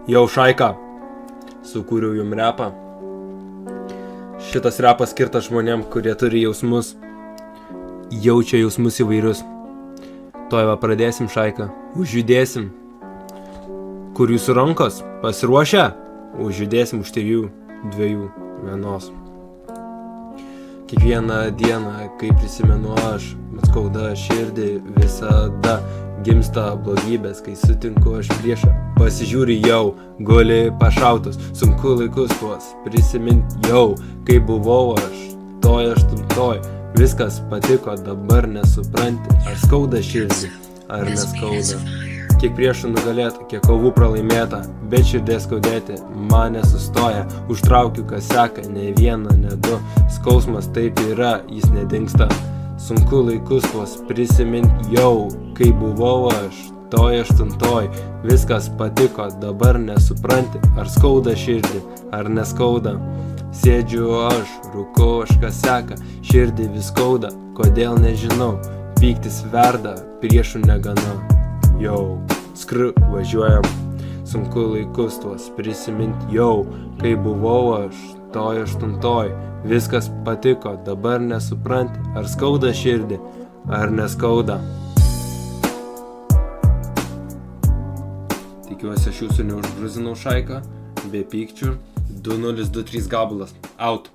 Jau Šaika, sukūriau jum repą. Šitas repas skirtas žmonėm, kurie turi jausmus, jaučia jausmus įvairius. Tuoj va pradėsim, Šaika, užjudėsim. Kur jūsų rankos? Pasiruošę? Užjudėsim už 3, 2, 1. Kiekvieną dieną, kai prisimenu aš, man skauda širdį visada. Gimsta blogybės, kai sutinku aš priešą. Pasižiūri jau, guli pašautus, sunku laikus tuos prisimint jau. Kai buvau aš, toj 8, viskas patiko, dabar nesupranti. Ar skauda širdį, ar neskauda. Kiek priešų nugalėta, kiek kovų pralaimėta, bet širdės skaudėti man nesustoja. Užtraukiu, kas seka, ne vieną, ne 2. Skausmas taip yra, jis nedingsta. Sunku laikus tuos prisimint jau. Kai buvau aš, toj 8, viskas patiko, dabar nesupranti. Ar skauda širdį, ar neskauda. Sėdžiu aš, rūkau aš, kas seka, širdį vis skauda. Kodėl nežinau, pyktis verda, priešų negana. Jau, važiuojam, sunku laikus tuos prisimint jau. Kai buvau aš, toj 8, viskas patiko, dabar nesupranti. Ar skauda širdį, ar neskauda. Tikiuosi aš jūsų neužgruzinau, Šaika, be pykčių. 2023 gabalas, out.